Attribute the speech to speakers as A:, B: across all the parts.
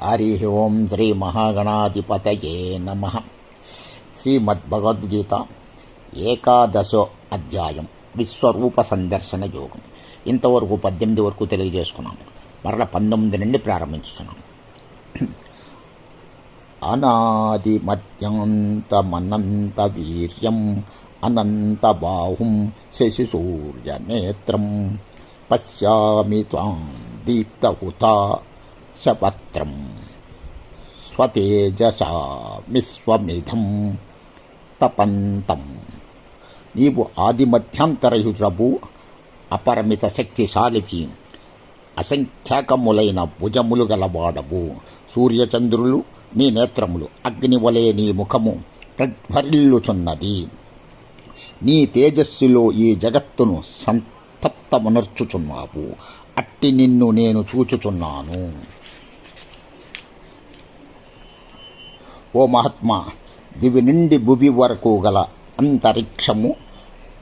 A: హరి ఓం శ్రీ మహాగణాధిపతయే నమః. శ్రీమద్భగవద్గీత ఏకాదశో అధ్యాయం విశ్వరూప సందర్శన యోగం. ఇంతవరకు 18 వరకు తెలియజేసుకున్నాము. మరల 19 నుండి ప్రారంభించుతున్నాము. అనాది మధ్యాంతమనంత వీర్యం అనంత బాహుం శశి సూర్య నేత్రం పశ్యామి త్వాం దీప్తహుతా శపత్రం స్వతేజసా విశ్వమిధం తపంతం. నీవు ఆది మధ్యాంతరయుడవు, అపరిమిత శక్తిశాలివి, అసంఖ్యాకములైన భుజములు గలవాడవు. సూర్యచంద్రులు నీ నేత్రములు, అగ్ని వలె నీ ముఖము ప్రజ్వరిల్లుచున్నది. నీ తేజస్సులో ఈ జగత్తును సంతప్తమునర్చుచున్నావు. అట్టి నిన్ను నేను చూచుచున్నాను. ఓ మహాత్మా, దివి నుండి భువి వరకు గల అంతరిక్షము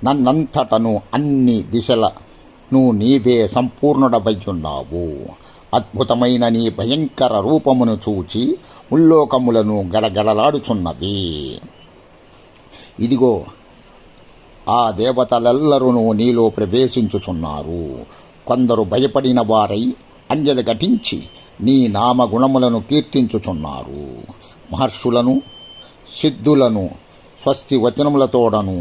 A: నన్నంతటను అన్ని దిశలను నీవే సంపూర్ణుడవయ్యున్నావు. అద్భుతమైన నీ భయంకర రూపమును చూచి ముల్లోకములను గడగడలాడుచున్నవి. ఇదిగో ఆ దేవతలెల్లరూ నీలో ప్రవేశించుచున్నారు. కొందరు భయపడిన వారై అంజలి ఘటించి నీ నామగుణములను కీర్తించుచున్నారు. మహర్షులను సిద్ధులను స్వస్తి వచనములతోడను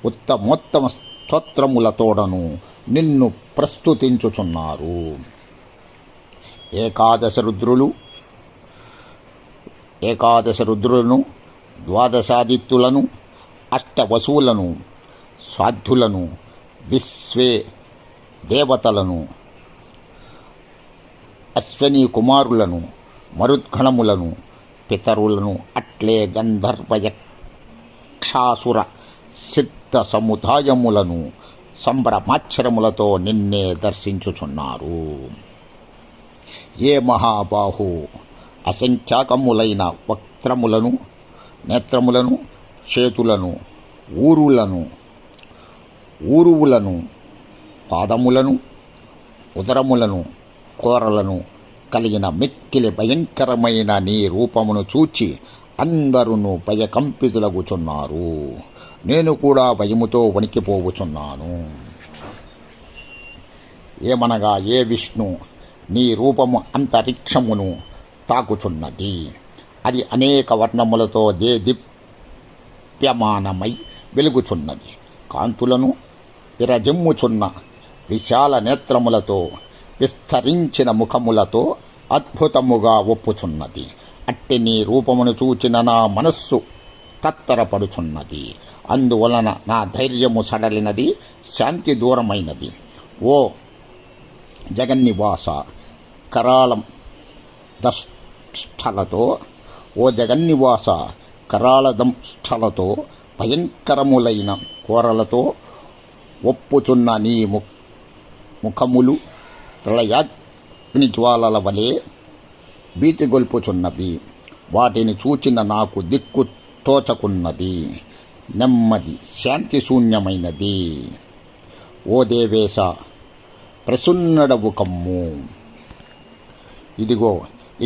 A: ఉత్తమోత్తమ స్తోత్రములతోడను నిన్ను ప్రస్తుతించుచున్నారు. ఏకాదశ రుద్రులను, ద్వాదశాదిత్యులను, అష్టవసువులను, సాధ్యులను, విశ్వే దేవతలను, అశ్వనీ కుమారులను, మరుద్గణములను, పితరులను, అట్లే గంధర్వయక్షాసుర సిద్ధ సముదాయములను సంభ్రమాశ్చర్యములతో నిన్నే దర్శించుచున్నారు. ఏ మహాబాహు, అసంఖ్యాకములైన వక్త్రములను, నేత్రములను, చేతులను, ఊరువులను, పాదములను, ఉదరములను, కోరలను కలిగిన మిక్కిలి భయంకరమైన నీ రూపమును చూచి అందరూ భయకంపితులగుచున్నారు. నేను కూడా భయముతో వణికిపోవుచున్నాను. ఏమనగా, ఏ విష్ణు, నీ రూపము అంతరిక్షమును తాకుచున్నది. అది అనేక వర్ణములతో దీప్యమానమై వెలుగుచున్నది. కాంతులను విరజిమ్ముచున్న విశాల నేత్రములతో, విస్తరించిన ముఖములతో అద్భుతముగా ఒప్పుచున్నది. అట్టి నీ రూపమును చూచిన నా మనస్సు తత్తరపడుచున్నది. అందువలన నా ధైర్యము సడలినది, శాంతి దూరమైనది. ఓ జగన్నివాస, కరాళదంష్టలతో భయంకరములైన కోరలతో ఒప్పుచున్న నీ ముఖములు ప్రళయాగ్ని జ్వాలల వలె భీతిగొల్పుచున్నవి. వాటిని చూచిన నాకు దిక్కు తోచకున్నది. నెమ్మది శాంతి శూన్యమైనది. ఓ దేవేశ, ప్రసున్నడవు కమ్ము. ఇదిగో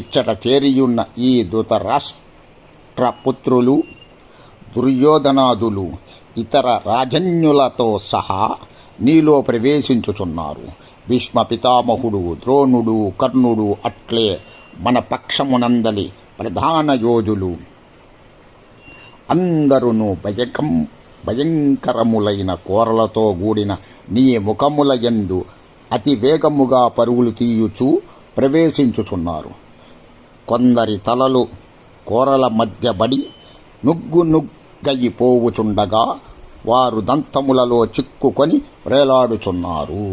A: ఇచ్చట చేరియున్న ఈ ధృతరాష్ట్రపుత్రులు, దుర్యోధనాదులు, ఇతర రాజన్యులతో సహా నీలో ప్రవేశించుచున్నారు. భీష్మ పితామహుడు, ద్రోణుడు, కర్ణుడు, అట్లే మన పక్షమునందలి ప్రధాన యోధులు అందరూ భయంకరములైన కోరలతో కూడిన నీ ముఖముల యందు అతి వేగముగా పరుగులు తీయుచూ ప్రవేశించుచున్నారు. కొందరి తలలు కోరల మధ్య బడి నుగ్గయిపోవుచుండగా వారు దంతములలో చిక్కుకొని వ్రేలాడుచున్నారు.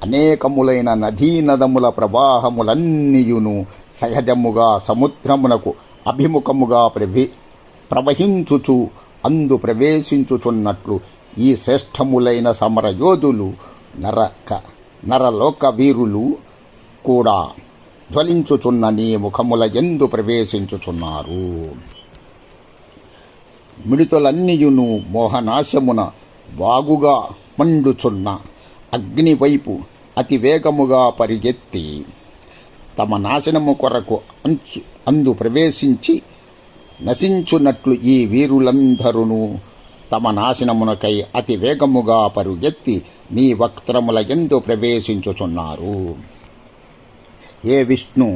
A: అనేకములైన నదీనదముల ప్రవాహములన్నీయును సహజముగా సముద్రమునకు అభిముఖముగా ప్రవహించుచు అందు ప్రవేశించుచున్నట్లు ఈ శ్రేష్టములైన సమరయోధులు, నరలోక వీరులు కూడా జ్వలించుచున్న నీ ముఖముల యందు ప్రవేశించుచున్నారు. మిడుతలన్నీయును మోహనాశమున బాగుగా మండుచున్న అగ్నివైపు అతివేగముగా పరిగెత్తి తమ నాశనము కొరకు అందు ప్రవేశించి నశించున్నట్లు ఈ వీరులందరూ తమ నాశనమునకై అతి వేగముగా పరుగెత్తి నీ వక్త్రముల యందు ప్రవేశించుచున్నారు. ఏ విష్ణు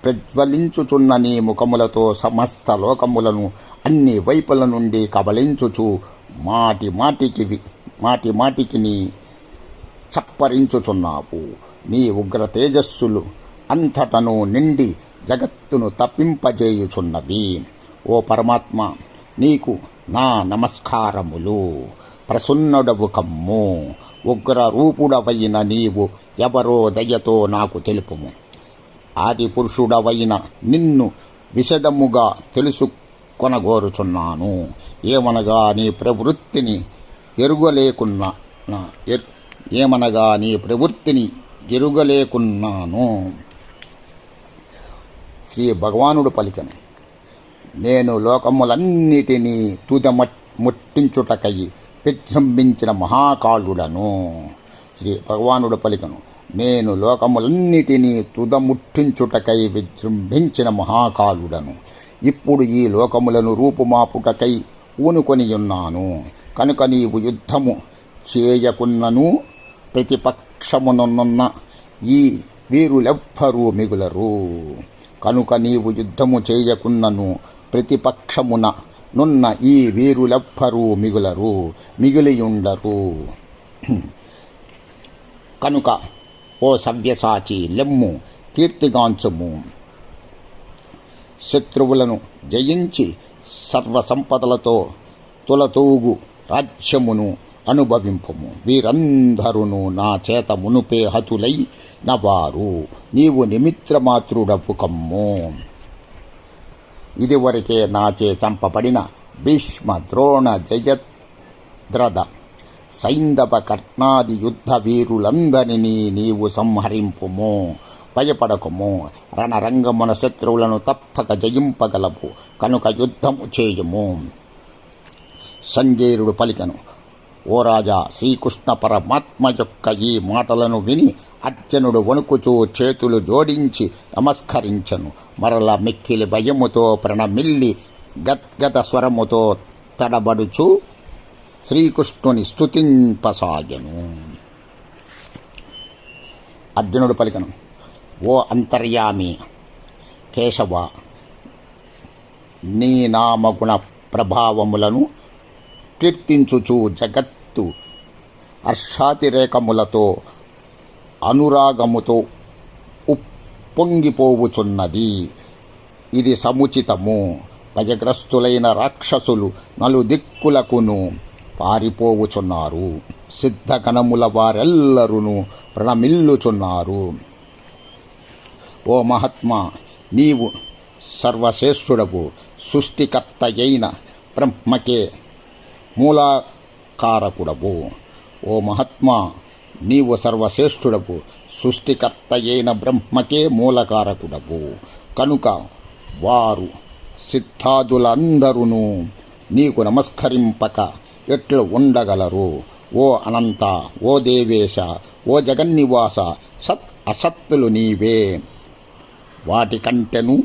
A: ప్రజ్వలించుచున్న నీ ముఖములతో సమస్త లోకములను అన్ని వైపుల నుండి కబలించుచు మాటి మాటికి నీ చప్పరించుచున్నావు. నీ ఉగ్ర తేజస్సులు అంతటను నిండి జగత్తును తప్పింపజేయుచున్నవి. ఓ పరమాత్మ, నీకు నా నమస్కారములు. ప్రసన్నుడవు కమ్ము. ఉగ్ర రూపుడవైన నీవు ఎవరో దయతో నాకు తెలుపుము. ఆది పురుషుడవైన నిన్ను విశదముగా తెలుసుకొనగోరుచున్నాను. ఏమనగా నీ ప్రవృత్తిని ఎరుగలేకున్నాను. శ్రీ భగవానుడు పలికెను, నేను లోకములన్నిటినీ ముట్టించుటకై విజృంభించిన మహాకాళుడను. శ్రీ భగవానుడు పలికెను, నేను లోకములన్నిటినీ తుదముట్టించుటకై విజృంభించిన మహాకాళుడను. ఇప్పుడు ఈ లోకములను రూపుమాపుటకై పూనుకొనియున్నాను. కనుక నీవు యుద్ధము చేయకున్నను ప్రతిపక్షమునున్న ఈ వీరులెవ్వరూ మిగులరు. కనుక నీవు యుద్ధము చేయకున్నను ప్రతిపక్షమున నున్న ఈ వీరులెవ్వరూ మిగిలియుండరు. కనుక ఓ సవ్యసాచి, లెమ్ము, కీర్తిగాంచుము. శత్రువులను జయించి సర్వసంపదలతో తులతూగు రాజ్యమును అనుభవింపుము. వీరందరూ నా చేత మునుపే హతులై నవారు. నీవు నిమిత్రమాత్రుడవు కమ్ము. ఇదివరకే నాచే చంపబడిన భీష్మ, ద్రోణ, జయద్రథ, సైంధవ, కర్ణాది యుద్ధ వీరులందరినీ నీవు సంహరింపుము. భయపడకుము. రణరంగమున శత్రువులను తప్పక జయింపగలవు. కనుక యుద్ధము చేయుము. సంజయుడు పలికెను, ఓ రాజా, శ్రీకృష్ణ పరమాత్మ యొక్క ఈ మాటలను విని అర్జునుడు వణుకుచూ చేతులు జోడించి నమస్కరించెను. మరల మిక్కిలి భయముతో ప్రణమిల్లి గద్గద స్వరముతో తడబడుచు శ్రీకృష్ణుని స్తుతింపసాగెను. అర్జునుడు పలికెను, ఓ అంతర్యామి కేశవ, నీ నామగుణ ప్రభావములను కీర్తించుచు జగత్తు హర్షాతిరేకములతో అనురాగముతో ఉప్పొంగిపోవుచున్నది. ఇది సముచితము. భయగ్రస్తులైన రాక్షసులు నలుదిక్కులకును పారిపోవుచున్నారు. సిద్ధగణముల వారెల్లరూ ప్రణమిల్లుచున్నారు. ఓ మహాత్మా, నీవు సర్వశ్రేష్ఠుడవు. సృష్టికర్తయైన బ్రహ్మకే మూలకారకుడవు. ఓ మహాత్మా, నీవు సర్వశ్రేష్ఠుడవు. సృష్టికర్తయైన బ్రహ్మకే మూలకారకుడవు. కనుక వారు సిద్ధాదులందరూ నీకు నమస్కరింపక ఎట్లు ఉండగలరు? ఓ అనంత, ఓ దేవేశ, ఓ జగన్నివాస, సత్ అసత్తులు నీవే. వాటికంటెను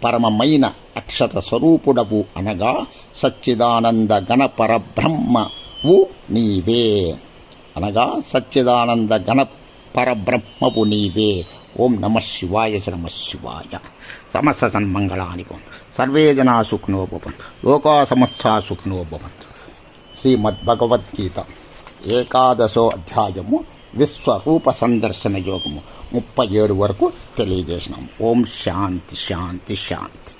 A: పరమమైన అక్షత స్వరూపుడవు అనగా సచ్చిదానంద గణ పరబ్రహ్మవు నీవే. ఓం నమః శివాయ. నమ శివాయ. సమస్త సన్మంగళాని భవంతు. సర్వే జనా సుఖినో భవంతు. లోకా సమస్తా సుఖినో భవంతు. శ్రీమద్భగవద్గీత 11వ అధ్యాయము విశ్వరూప సందర్శన యోగము 37 వరకు తెలియజేసినాం. ఓం శాంతి శాంతి శాంతి.